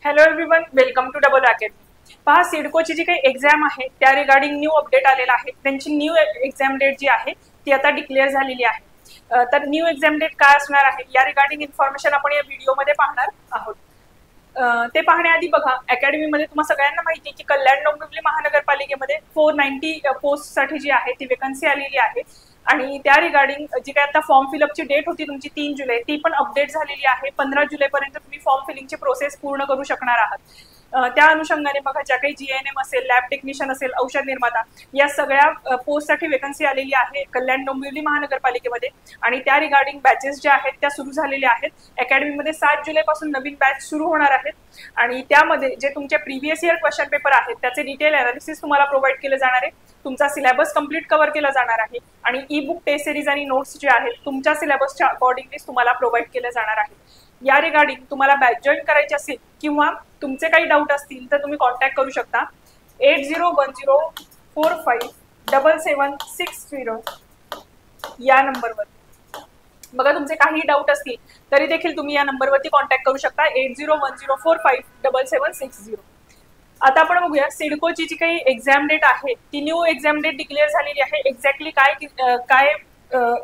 Hello everyone, welcome to double academy. पहा, सिडकोची जी काही एक्झाम आहे त्या रिगार्डिंग न्यू अपडेट आलेला आहे। त्यांची न्यू एक्झाम डेट जी आहे ती आता डिक्लेअर झालेली आहे। तर न्यू एक्झाम डेट काय असणार आहे या रिगार्डिंग इन्फॉर्मेशन आपण या व्हिडिओमध्ये पाहणार आहोत। ते पाहण्याआधी बघा, अकॅडमीमध्ये तुम्हाला सगळ्यांना माहिती आहे की कल्याण डोंबिवली महानगरपालिकेमध्ये 490 पोस्टसाठी जी आहे ती वेकन्सी आलेली आहे आणि त्या रिगार्डिंग जी काय आता फॉर्म फिलअपची डेट होती तुमची 3 जुलै, ती पण अपडेट झालेली आहे। 15 जुलैपर्यंत तुम्ही फॉर्म फिलिंगची प्रोसेस पूर्ण करू शकणार आहात। त्या अनुषंगाने बघा, ज्या काही जीएनएम असेल, लॅब टेक्निशियन असेल, औषध निर्माता, या सगळ्या पोस्टसाठी वेकन्सी आलेली आहे कल्याण डोंबिवली महानगरपालिकेमध्ये आणि त्या रिगार्डिंग बॅचेस ज्या आहेत त्या सुरू झालेल्या आहेत। अकॅडमीमध्ये 7 जुलैपासून नवीन बॅच सुरू होणार आहेत आणि त्यामध्ये जे तुमचे प्रिव्हियस इयर क्वेश्चन पेपर आहेत त्याचे डिटेल अनालिसिस तुम्हाला प्रोव्हाइड केले जाणार आहे। तुमचा सिलेबस कंप्लीट कव्हर केला जाणार आहे आणि ई बुक, टेस्ट सिरीज आणि नोट्स जे आहेत तुमच्या सिलेबसच्या अकॉर्डिंगली तुम्हाला प्रोव्हाइड केले जाणार आहे। या रिगार्डिंग तुम्हाला बॅच जॉईन करायची असेल किंवा तुमचे काही डाऊट असतील तर तुम्ही कॉन्टॅक्ट करू शकता 8010457760 या नंबरवर। बघा, तुमचे काही डाऊट असतील तरी देखील तुम्ही या नंबरवरती कॉन्टॅक्ट करू शकता 8010457760। आता आपण बघूया, सिडकोची जी काही एक्झाम डेट आहे ती न्यू एक्झाम डेट डिक्लेअर झालेली आहे। एक्झॅक्टली काय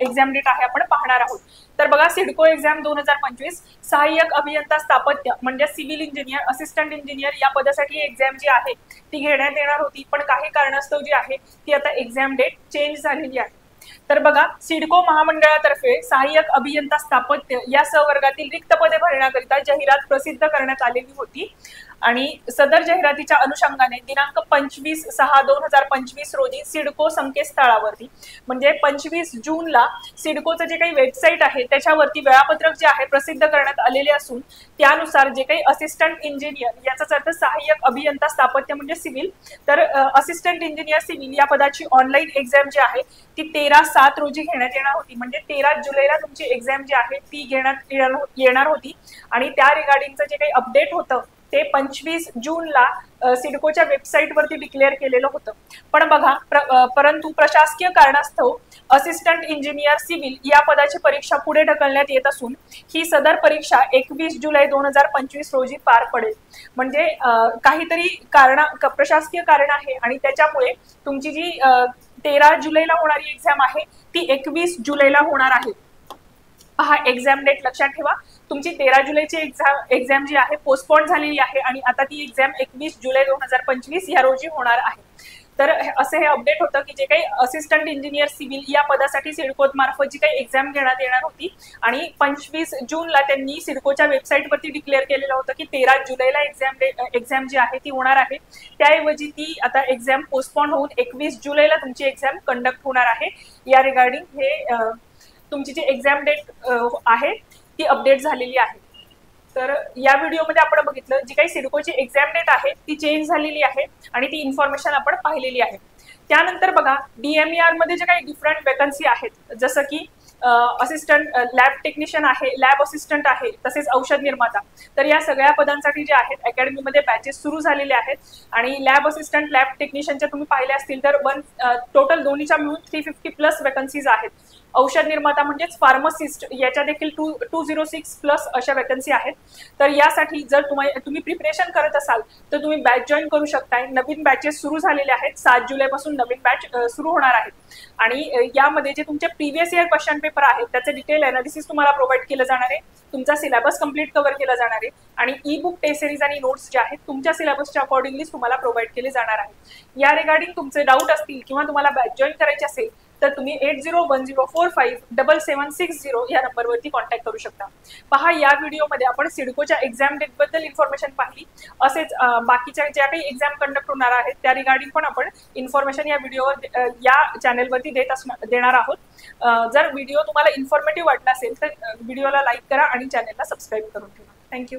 एक्झाम डेट आहे आपण पाहणार आहोत। तर बघा, सिडको एक्झाम 2025 सहाय्यक अभियंता स्थापत्य म्हणजे सिव्हिल इंजिनियर, असिस्टंट इंजिनियर या पदासाठी एक्झाम जी आहे ती घेण्यात येणार होती, पण काही कारणास्तव जी आहे ती आता एक्झाम डेट चेंज झालेली आहे। तर बघा, सिडको महामंडळातर्फे सहाय्यक अभियंता स्थापत्य या सहवर्गातील रिक्त पदे भरण्याकरिता जाहिरात प्रसिद्ध करण्यात आलेली होती आणि सदर जाहिरातीच्या अनुषंगाने दिनांक 25/6/2025 रोजी सिडको संकेतस्थळावरती म्हणजे 25 जूनला सिडकोचं जे काही वेबसाईट आहे त्याच्यावरती वेळापत्रक जे आहे प्रसिद्ध करण्यात आलेले असून त्यानुसार जे काही असिस्टंट इंजिनियर, याचाच अर्थ सहाय्यक अभियंता स्थापत्य म्हणजे सिव्हिल, तर असिस्टंट इंजिनियर सिव्हिल या पदाची ऑनलाईन एक्झाम जी आहे ती 13/7 रोजी घेण्यात येणार होती। म्हणजे 13 जुलैला तुमची एक्झाम जी आहे ती घेण्यात येणार होती आणि त्या रिगार्डिंगचं जे काही अपडेट होतं ते 25 जूनला सिडकोच्या वेबसाईटवरती डिक्लेअर केलेलं होतं। पण बघा, परंतु प्रशासकीय कारणास्तव असिस्टंट इंजिनियर सिव्हिल या पदाची परीक्षा पुढे ढकलण्यात येत असून ही सदर परीक्षा 21 जुलै 2025 रोजी पार पडेल। म्हणजे काहीतरी प्रशासकीय कारण आहे आणि त्याच्यामुळे तुमची जी 13 जुलैला होणारी एक्झाम आहे ती 21 जुलैला होणार आहे। हा एक्झाम डेट लक्षात ठेवा, तुमची 13 जुलैची एक्झाम जी आहे पोस्टपोन झालेली आहे आणि आता ती एक्झाम 21 जुलै 2025 या रोजी होणार आहे। तर असे हे अपडेट होतं की जे काही असिस्टंट इंजिनियर सिव्हिल या पदासाठी सिडको मार्फत जी काही एक्झाम घेण्यात येणार होती आणि 25 जूनला त्यांनी सिडकोच्या वेबसाईटवरती डिक्लेअर केलेलं होतं की 13 जुलैला एक्झाम जी आहे ती होणार आहे, त्याऐवजी ती आता एक्झाम पोस्टपोन होऊन 21 जुलैला तुमची एक्झाम कंडक्ट होणार आहे। या रिगार्डिंग हे तुमची जी एक्झाम डेट आहे ती अपडेट झालेली आहे। तर या व्हिडिओमध्ये आपण बघितलं जी काही सिडकोची एक्झाम डेट आहे ती चेंज झालेली आहे आणि ती इन्फॉर्मेशन आपण पाहिलेली आहे। त्यानंतर बघा, डीएमईआर मध्ये जे काही डिफरंट वेकन्सी आहेत जसं की असिस्टंट लॅब टेक्निशियन आहे, लॅब असिस्टंट आहे, तसेच औषध निर्माता, तर या सगळ्या पदांसाठी जे आहेत अकॅडमीमध्ये बॅचेस सुरू झालेले आहेत आणि लॅब असिस्टंट, लॅब टेक्निशियनच्या तुम्ही पाहिले असतील तर टोटल दोन्हीच्या मिळून 350+ वेकन्सीज आहेत। औषध निर्माता म्हणजेच फार्मासिस्ट याच्या देखील 206+ अशा वेकन्सी आहेत। तर यासाठी जर तुम्ही प्रिपरेशन करत असाल तर तुम्ही बॅच जॉईन करू शकताय। नवीन बॅचेस सुरू झालेले आहेत, 7 जुलैपासून नवीन बॅच सुरू होणार आहेत आणि यामध्ये जे तुमचे प्रिव्हियस इयर क्वेश्चन पेपर आहेत त्याचे डिटेल अनालिसिस तुम्हाला प्रोव्हाइड केलं जाणार आहे। तुमचा सिलेबस कंप्लीट कव्हर केला जाणार आहे आणि ई बुक, टेस्ट सिरीज आणि नोट्स जे आहेत तुमच्या सिलेबसच्या अकॉर्डिंगली तुम्हाला प्रोव्हाइड केले जाणार आहे। या रिगार्डिंग तुमचे डाऊट असतील किंवा तुम्हाला बॅच जॉईन करायची असेल तर तुम्ही 8010457760 या नंबरवरती कॉन्टॅक्ट करू शकता। पहा, या व्हिडिओमध्ये आपण सिडकोच्या एक्झाम डेट बद्दल इन्फॉर्मेशन पाहिली, असेच बाकीच्या ज्या काही एक्झाम कंडक्ट होणार आहेत त्या रिगार्डिंग पण आपण इन्फॉर्मेशन या व्हिडिओवर या चॅनलवरती देणार आहोत। जर व्हिडिओ तुम्हाला इन्फॉर्मेटिव्ह वाटला असेल तर व्हिडिओला लाईक करा आणि चॅनलला सबस्क्राईब करून ठेवा। थँक्यू।